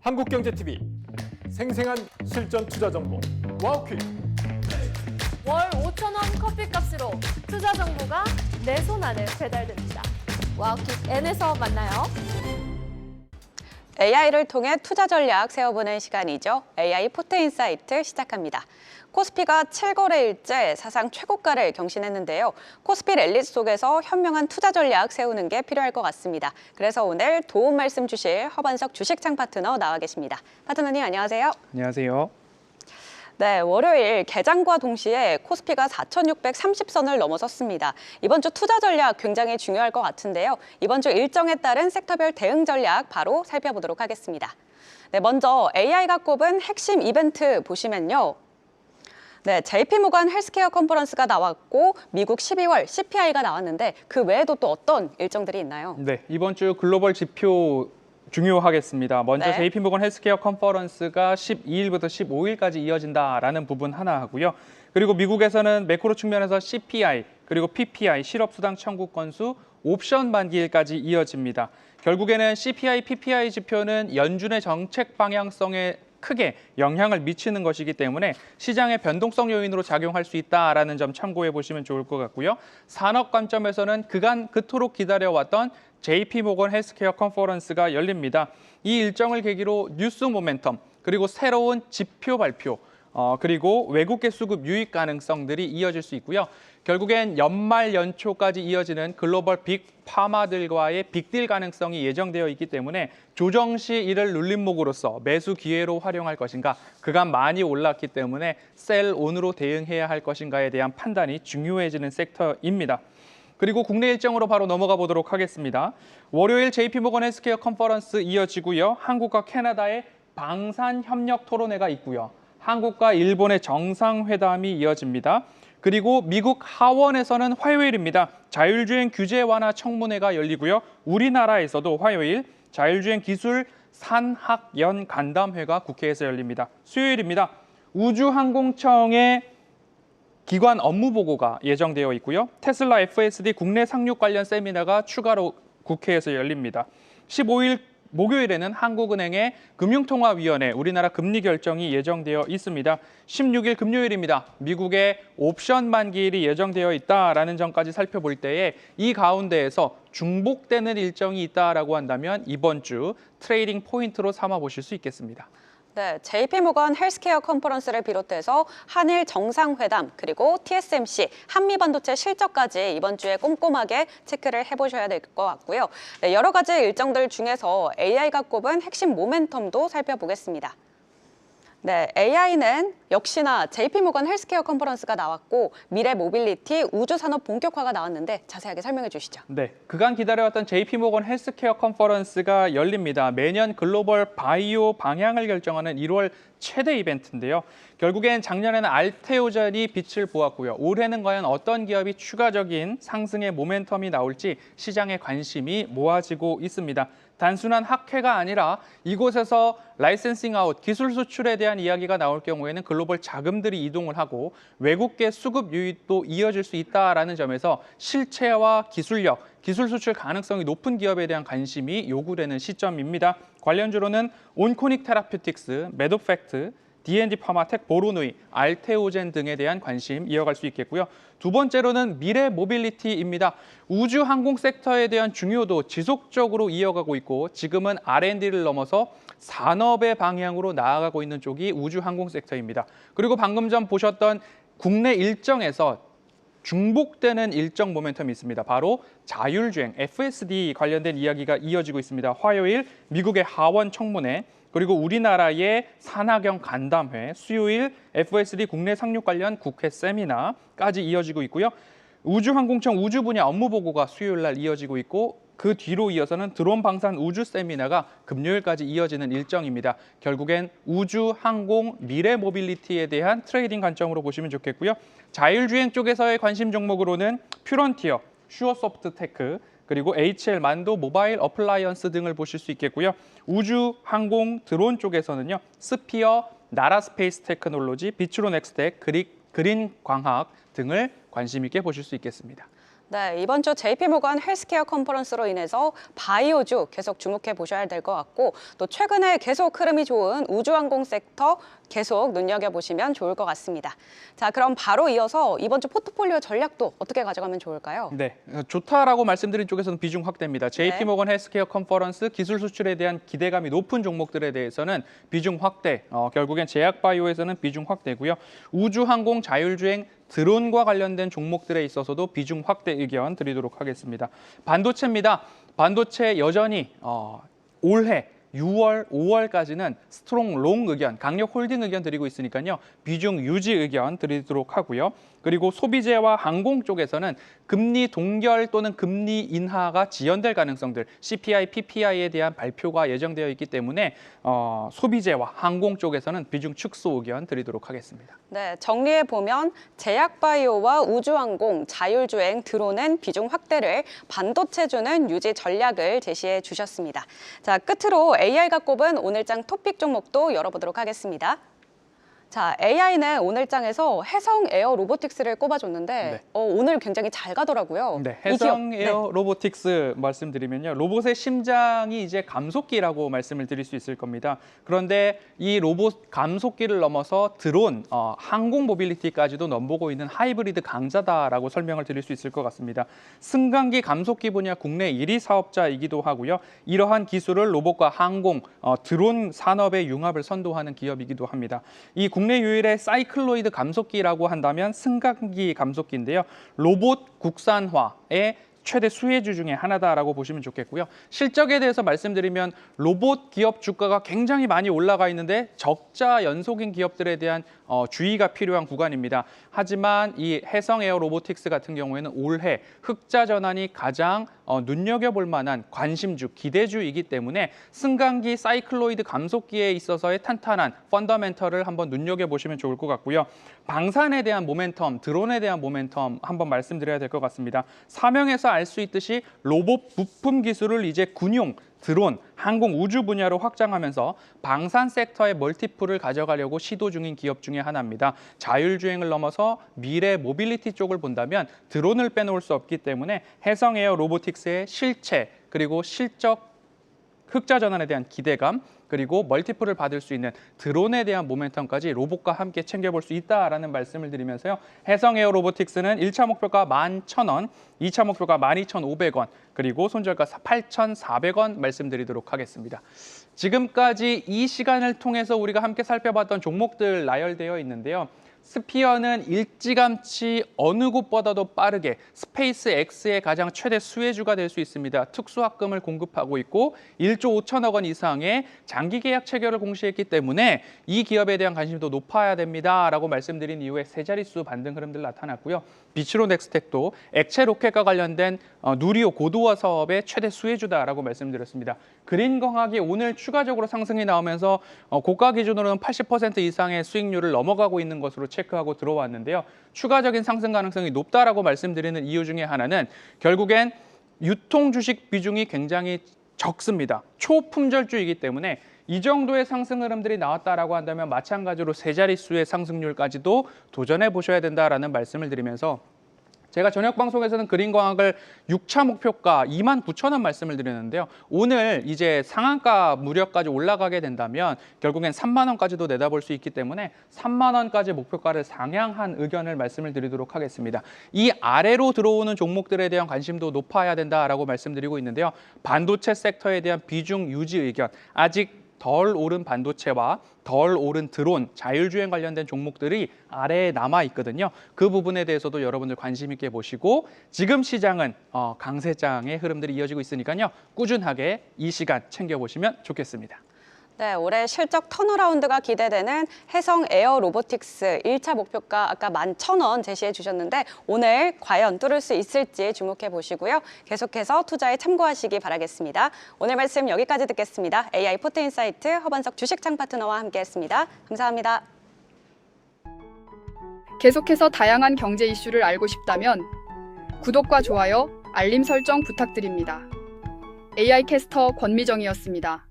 한국경제TV 생생한 실전 투자 정보 와우퀴. 월 5,000원 커피값으로 투자 정보가 내 손 안에 배달됩니다. 와우킥 N에서 만나요. AI를 통해 투자 전략 세워보는 시간이죠. AI 포트인사이트 시작합니다. 코스피가 7거래일째 사상 최고가를 경신했는데요. 코스피 랠리 속에서 현명한 투자 전략 세우는 게 필요할 것 같습니다. 그래서 오늘 도움 말씀 주실 허반석 주식창 파트너 나와 계십니다. 파트너님 안녕하세요. 안녕하세요. 네, 월요일 개장과 동시에 코스피가 4,630선을 넘어섰습니다. 이번 주 투자 전략 굉장히 중요할 것 같은데요. 이번 주 일정에 따른 섹터별 대응 전략 바로 살펴보도록 하겠습니다. 네, 먼저 AI가 꼽은 핵심 이벤트 보시면요. 네, JP모건 헬스케어 컨퍼런스가 나왔고 미국 12월 CPI가 나왔는데 그 외에도 또 어떤 일정들이 있나요? 네, 이번 주 글로벌 지표 중요하겠습니다. 먼저 네. JP모건 헬스케어 컨퍼런스가 12일부터 15일까지 이어진다라는 부분 하나 하고요. 그리고 미국에서는 매크로 측면에서 CPI 그리고 PPI 실업수당 청구 건수 옵션 만기일까지 이어집니다. 결국에는 CPI, PPI 지표는 연준의 정책 방향성에 크게 영향을 미치는 것이기 때문에 시장의 변동성 요인으로 작용할 수 있다라는 점 참고해 보시면 좋을 것 같고요. 산업 관점에서는 그간 그토록 기다려왔던 JP모건 헬스케어 컨퍼런스가 열립니다. 이 일정을 계기로 뉴스 모멘텀 그리고 새로운 지표 발표 그리고 외국계 수급 유입 가능성들이 이어질 수 있고요. 결국엔 연말 연초까지 이어지는 글로벌 빅 파마들과의 빅딜 가능성이 예정되어 있기 때문에 조정 시 이를 눌림목으로서 매수 기회로 활용할 것인가, 그간 많이 올랐기 때문에 셀온으로 대응해야 할 것인가에 대한 판단이 중요해지는 섹터입니다. 그리고 국내 일정으로 바로 넘어가 보도록 하겠습니다. 월요일 JP모건 헬스케어 컨퍼런스 이어지고요. 한국과 캐나다의 방산협력 토론회가 있고요. 한국과 일본의 정상회담이 이어집니다. 그리고 미국 하원에서는 화요일입니다. 자율주행 규제 완화 청문회가 열리고요. 우리나라에서도 화요일 자율주행 기술 산학연 간담회가 국회에서 열립니다. 수요일입니다. 우주항공청의 기관 업무 보고가 예정되어 있고요. 테슬라 FSD 국내 상륙 관련 세미나가 추가로 국회에서 열립니다. 15일 목요일에는 한국은행의 금융통화위원회 우리나라 금리 결정이 예정되어 있습니다. 16일 금요일입니다. 미국의 옵션 만기일이 예정되어 있다라는 점까지 살펴볼 때에 이 가운데에서 중복되는 일정이 있다라고 한다면 이번 주 트레이딩 포인트로 삼아 보실 수 있겠습니다. 네, JP모건 헬스케어 컨퍼런스를 비롯해서 한일 정상회담 그리고 TSMC 한미반도체 실적까지 이번 주에 꼼꼼하게 체크를 해보셔야 될 것 같고요. 네, 여러 가지 일정들 중에서 AI가 꼽은 핵심 모멘텀도 살펴보겠습니다. 네, AI는 역시나 JP모건 헬스케어 컨퍼런스가 나왔고 미래 모빌리티 우주 산업 본격화가 나왔는데 자세하게 설명해 주시죠. 네, 그간 기다려왔던 JP모건 헬스케어 컨퍼런스가 열립니다. 매년 글로벌 바이오 방향을 결정하는 1월 최대 이벤트인데요. 결국엔 작년에는 알테오젠이 빛을 보았고요. 올해는 과연 어떤 기업이 추가적인 상승의 모멘텀이 나올지 시장의 관심이 모아지고 있습니다. 단순한 학회가 아니라 이곳에서 라이센싱 아웃, 기술 수출에 대한 이야기가 나올 경우에는 글로벌 자금들이 이동을 하고 외국계 수급 유입도 이어질 수 있다라는 점에서 실체와 기술력, 기술 수출 가능성이 높은 기업에 대한 관심이 요구되는 시점입니다. 관련주로는 온코닉 테라퓨틱스, 메도팩트, D&D 파마텍, 보로누이, 알테오젠 등에 대한 관심 이어갈 수 있겠고요. 두 번째로는 미래 모빌리티입니다. 우주 항공 섹터에 대한 중요도 지속적으로 이어가고 있고 지금은 R&D를 넘어서 산업의 방향으로 나아가고 있는 쪽이 우주 항공 섹터입니다. 그리고 방금 전 보셨던 국내 일정에서 중복되는 일정 모멘텀이 있습니다. 바로 자율주행, FSD 관련된 이야기가 이어지고 있습니다. 화요일 미국의 하원 청문회, 그리고 우리나라의 산학연 간담회, 수요일 FSD 국내 상륙 관련 국회 세미나까지 이어지고 있고요. 우주항공청 우주 분야 업무 보고가 수요일 날 이어지고 있고 그 뒤로 이어서는 드론 방산 우주 세미나가 금요일까지 이어지는 일정입니다. 결국엔 우주, 항공, 미래 모빌리티에 대한 트레이딩 관점으로 보시면 좋겠고요. 자율주행 쪽에서의 관심 종목으로는 퓨런티어, 슈어소프트 테크, 그리고 HL 만도 모바일 어플라이언스 등을 보실 수 있겠고요. 우주, 항공, 드론 쪽에서는요. 스피어, 나라 스페이스 테크놀로지, 비추론 엑스텍, 그린 광학 등을 관심 있게 보실 수 있겠습니다. 네, 이번 주 JP모건 헬스케어 컨퍼런스로 인해서 바이오주 계속 주목해 보셔야 될 것 같고 또 최근에 계속 흐름이 좋은 우주항공 섹터 계속 눈여겨보시면 좋을 것 같습니다. 자, 그럼 바로 이어서 이번 주 포트폴리오 전략도 어떻게 가져가면 좋을까요? 네, 좋다라고 말씀드린 쪽에서는 비중 확대입니다. JP모건 헬스케어 컨퍼런스 기술 수출에 대한 기대감이 높은 종목들에 대해서는 비중 확대, 결국엔 제약바이오에서는 비중 확대고요. 우주항공, 자율주행, 드론과 관련된 종목들에 있어서도 비중 확대 의견 드리도록 하겠습니다. 반도체입니다. 반도체 여전히 올해 6월, 5월까지는 스트롱 롱 의견, 강력 홀딩 의견 드리고 있으니까요. 비중 유지 의견 드리도록 하고요. 그리고 소비재와 항공 쪽에서는 금리 동결 또는 금리 인하가 지연될 가능성들, CPI, PPI에 대한 발표가 예정되어 있기 때문에 소비재와 항공 쪽에서는 비중 축소 의견 드리도록 하겠습니다. 네, 정리해 보면 제약바이오와 우주항공, 자율주행, 드론은 비중 확대를, 반도체주는 유지 전략을 제시해 주셨습니다. 자, 끝으로 AI가 꼽은 오늘장 토픽 종목도 열어보도록 하겠습니다. 자, AI는 오늘장에서 해성 에어 로보틱스를 꼽아줬는데 네. 오늘 굉장히 잘 가더라고요. 네, 이 해성 기업, 에어 로보틱스 말씀드리면요. 로봇의 심장이 이제 감속기라고 말씀을 드릴 수 있을 겁니다. 그런데 이 로봇 감속기를 넘어서 드론, 항공 모빌리티까지도 넘보고 있는 하이브리드 강자다라고 설명을 드릴 수 있을 것 같습니다. 승강기 감속기 분야 국내 1위 사업자이기도 하고요. 이러한 기술을 로봇과 항공, 드론 산업의 융합을 선도하는 기업이기도 합니다. 이 국내 유일의 사이클로이드 감속기라고 한다면 승강기 감속기인데요. 로봇 국산화의 최대 수혜주 중에 하나다라고 보시면 좋겠고요. 실적에 대해서 말씀드리면 로봇 기업 주가가 굉장히 많이 올라가 있는데 적자 연속인 기업들에 대한 주의가 필요한 구간입니다. 하지만 이 해성 에어 로보틱스 같은 경우에는 올해 흑자 전환이 가장 눈여겨볼 만한 관심주, 기대주이기 때문에 승강기 사이클로이드 감속기에 있어서의 탄탄한 펀더멘털을 한번 눈여겨보시면 좋을 것 같고요. 방산에 대한 모멘텀, 드론에 대한 모멘텀 한번 말씀드려야 될 것 같습니다. 사명에서 알 수 있듯이 로봇 부품 기술을 이제 군용, 드론, 항공, 우주 분야로 확장하면서 방산 섹터의 멀티플을 가져가려고 시도 중인 기업 중에 하나입니다. 자율주행을 넘어서 미래 모빌리티 쪽을 본다면 드론을 빼놓을 수 없기 때문에 해성 에어 로보틱스의 실체 그리고 실적 흑자 전환에 대한 기대감 그리고 멀티플을 받을 수 있는 드론에 대한 모멘텀까지 로봇과 함께 챙겨볼 수 있다라는 말씀을 드리면서요. 해성 에어 로보틱스는 1차 목표가 11,000원, 2차 목표가 12,500원, 그리고 손절가 8,400원 말씀드리도록 하겠습니다. 지금까지 이 시간을 통해서 우리가 함께 살펴봤던 종목들 나열되어 있는데요. 스피어는 일찌감치 어느 곳보다도 빠르게 스페이스 X의 가장 최대 수혜주가 될 수 있습니다. 특수학금을 공급하고 있고 1조 5천억 원 이상의 장기 계약 체결을 공시했기 때문에 이 기업에 대한 관심도 높아야 됩니다라고 말씀드린 이후에 세 자릿수 반등 흐름들 나타났고요. 비츠로 넥스텍도 액체 로켓과 관련된 누리호 고도화 사업의 최대 수혜주다라고 말씀드렸습니다. 그린광학이 오늘 추가적으로 상승이 나오면서 고가 기준으로는 80% 이상의 수익률을 넘어가고 있는 것으로 체크하고 들어왔는데요. 추가적인 상승 가능성이 높다라고 말씀드리는 이유 중에 하나는 결국엔 유통 주식 비중이 굉장히 적습니다. 초품절주이기 때문에 이 정도의 상승 흐름들이 나왔다라고 한다면 마찬가지로 세 자릿수의 상승률까지도 도전해 보셔야 된다라는 말씀을 드리면서 제가 저녁 방송에서는 그린광학을 6차 목표가 29,000원 말씀을 드리는데요. 오늘 이제 상한가 무렵까지 올라가게 된다면 결국엔 3만 원까지도 내다볼 수 있기 때문에 3만 원까지 목표가를 상향한 의견을 말씀을 드리도록 하겠습니다. 이 아래로 들어오는 종목들에 대한 관심도 높아야 된다라고 말씀드리고 있는데요. 반도체 섹터에 대한 비중 유지 의견, 아직 덜 오른 반도체와 덜 오른 드론, 자율주행 관련된 종목들이 아래에 남아 있거든요. 그 부분에 대해서도 여러분들 관심 있게 보시고 지금 시장은 강세장의 흐름들이 이어지고 있으니까요. 꾸준하게 이 시간 챙겨보시면 좋겠습니다. 네, 올해 실적 턴어라운드가 기대되는 해성 에어 로보틱스 1차 목표가 아까 11,000원 제시해 주셨는데 오늘 과연 뚫을 수 있을지 주목해 보시고요. 계속해서 투자에 참고하시기 바라겠습니다. 오늘 말씀 여기까지 듣겠습니다. AI 포트인사이트 허반석 주식창 파트너와 함께했습니다. 감사합니다. 계속해서 다양한 경제 이슈를 알고 싶다면 구독과 좋아요, 알림 설정 부탁드립니다. AI 캐스터 권미정이었습니다.